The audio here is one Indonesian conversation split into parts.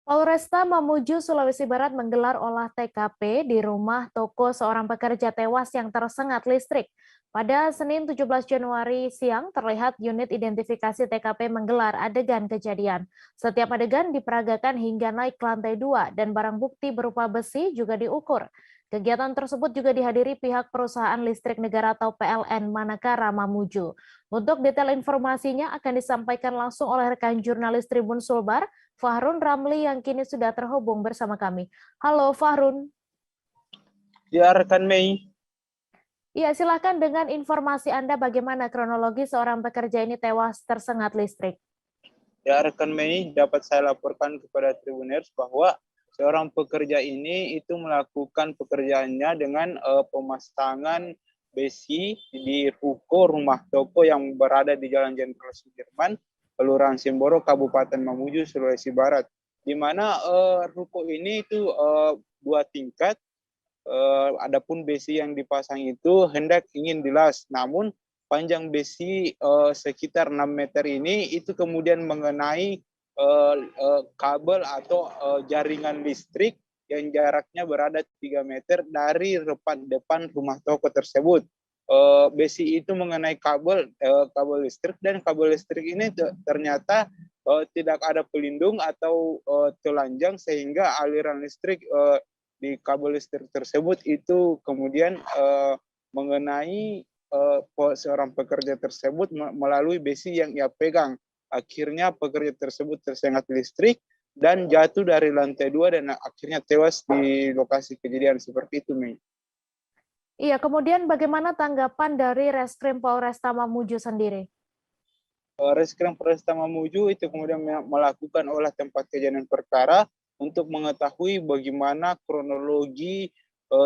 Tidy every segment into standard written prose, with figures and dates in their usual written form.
Polresta Mamuju, Sulawesi Barat menggelar olah TKP di rumah toko seorang pekerja tewas yang tersengat listrik. Pada Senin 17 Januari siang, terlihat unit identifikasi TKP menggelar adegan kejadian. Setiap adegan diperagakan hingga naik ke lantai 2 dan barang bukti berupa besi juga diukur. Kegiatan tersebut juga dihadiri pihak perusahaan listrik negara atau PLN Manakara Mamuju. Untuk detail informasinya akan disampaikan langsung oleh rekan jurnalis Tribun Sulbar, Fahrun Ramli yang kini sudah terhubung bersama kami. Halo Fahrun. Ya, rekan Mei. Iya, silakan dengan informasi Anda bagaimana kronologi seorang pekerja ini tewas tersengat listrik. Ya, rekan Mei, dapat saya laporkan kepada Tribuners bahwa seorang pekerja ini itu melakukan pekerjaannya dengan pemasangan besi di ruko rumah toko yang berada di Jalan Jenderal Sudirman, Kelurahan Simboro, Kabupaten Mamuju, Sulawesi Barat. Di mana ruko ini itu 2 tingkat. Adapun besi yang dipasang itu hendak ingin dilas, namun panjang besi sekitar 6 meter ini itu kemudian mengenai kabel atau jaringan listrik yang jaraknya berada 3 meter dari depan rumah toko tersebut. Besi itu mengenai kabel listrik, dan kabel listrik ini ternyata tidak ada pelindung atau telanjang, sehingga aliran listrik di kabel listrik tersebut itu kemudian mengenai seorang pekerja tersebut melalui besi yang ia pegang. Akhirnya pekerja tersebut tersengat listrik dan jatuh dari lantai 2 dan akhirnya tewas di lokasi kejadian. Seperti itu, Mei. Iya, kemudian bagaimana tanggapan dari Reskrim Polresta Mamuju sendiri? Reskrim Polresta Mamuju itu kemudian melakukan olah tempat kejadian perkara untuk mengetahui bagaimana kronologi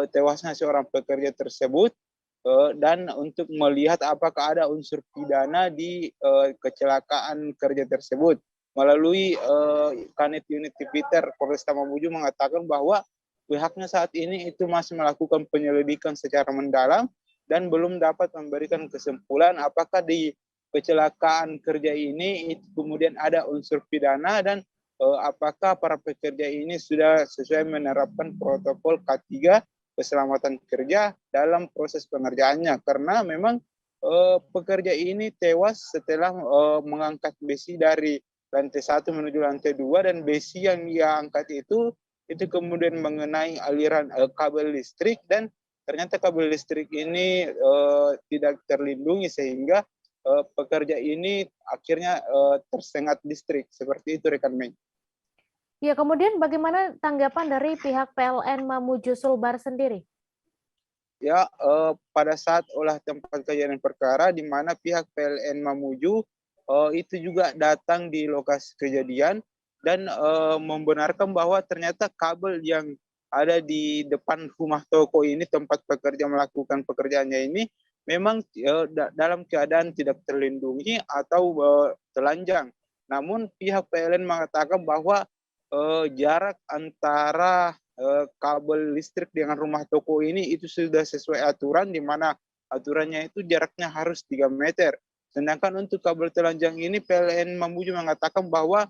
tewasnya seorang pekerja tersebut dan untuk melihat apakah ada unsur pidana di kecelakaan kerja tersebut. Melalui Kanit Unit Tipiter Polresta Mamuju mengatakan bahwa pihaknya saat ini itu masih melakukan penyelidikan secara mendalam dan belum dapat memberikan kesimpulan apakah di kecelakaan kerja ini itu kemudian ada unsur pidana dan apakah para pekerja ini sudah sesuai menerapkan protokol K3 keselamatan kerja dalam proses pengerjaannya, karena memang pekerja ini tewas setelah mengangkat besi dari lantai 1 menuju lantai 2, dan besi yang ia angkat itu kemudian mengenai aliran kabel listrik, dan ternyata kabel listrik ini tidak terlindungi sehingga pekerja ini akhirnya tersengat listrik. Seperti itu, rekan Mei. Ya, kemudian bagaimana tanggapan dari pihak PLN Mamuju Sulbar sendiri? Ya, pada saat olah tempat kejadian perkara di mana pihak PLN Mamuju itu juga datang di lokasi kejadian dan membenarkan bahwa ternyata kabel yang ada di depan rumah toko ini tempat pekerja melakukan pekerjaannya ini memang dalam keadaan tidak terlindungi atau telanjang. Namun pihak PLN mengatakan bahwa jarak antara kabel listrik dengan rumah toko ini itu sudah sesuai aturan, di mana aturannya itu jaraknya harus 3 meter. Sedangkan untuk kabel telanjang ini PLN Mamuju mengatakan bahwa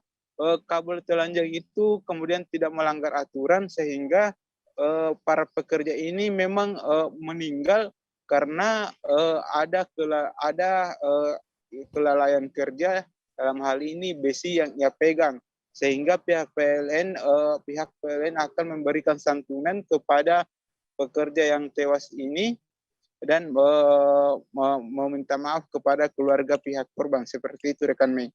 kabel telanjang itu kemudian tidak melanggar aturan, sehingga para pekerja ini memang meninggal karena ada kelalaian kerja, dalam hal ini besi yang ia pegang, sehingga pihak PLN akan memberikan santunan kepada pekerja yang tewas ini dan meminta maaf kepada keluarga pihak korban. Seperti itu, rekan Mei.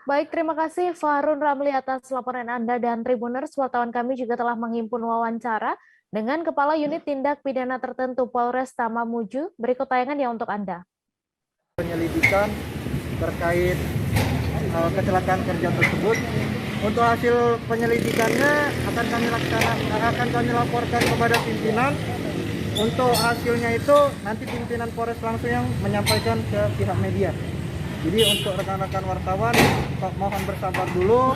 Baik, terima kasih Fahrun Ramli atas laporan Anda, dan Tribuners, wartawan kami juga telah menghimpun wawancara dengan Kepala Unit Tindak Pidana Tertentu Polresta Mamuju. Berikut tayangannya untuk Anda. Penyelidikan terkait kecelakaan kerja tersebut. Untuk hasil penyelidikannya akan kami laporkan kepada pimpinan. Untuk hasilnya itu nanti pimpinan Polres langsung yang menyampaikan ke pihak media. Jadi untuk rekan-rekan wartawan mohon bersabar dulu.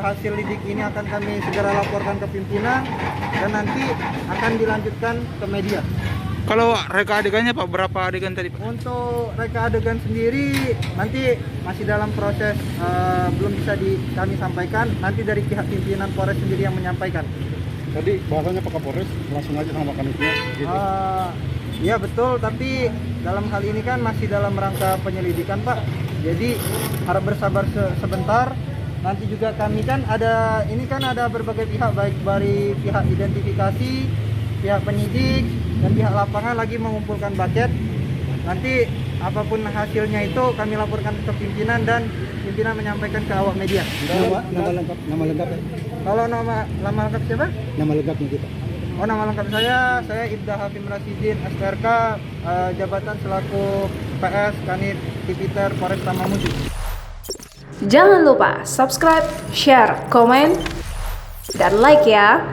Hasil lidik ini akan kami segera laporkan ke pimpinan dan nanti akan dilanjutkan ke media. Kalau reka adegannya Pak, berapa adegan tadi Pak? Untuk reka adegan sendiri nanti masih dalam proses, belum bisa kami sampaikan. Nanti dari pihak pimpinan Polres sendiri yang menyampaikan. Tadi bahasanya Pak Kapolres langsung aja sama mekanisme gitu. Iya betul, tapi dalam hal ini kan masih dalam rangka penyelidikan Pak. Jadi harap bersabar sebentar. Nanti juga kami kan ada berbagai pihak, baik dari pihak identifikasi, pihak penyidik, dan pihak lapangan lagi mengumpulkan bucket. Nanti apapun hasilnya itu kami laporkan ke pimpinan dan pimpinan menyampaikan ke awak media. Nama lengkap ya? Kalau nama lengkap siapa? Nama lengkapnya kita. Oh, nama lengkap saya Ibda Hafim Rasidin, SPRK, jabatan selaku PS Kanit Tipiter Polresta Mamuju. Jangan lupa subscribe, share, komen, dan like ya.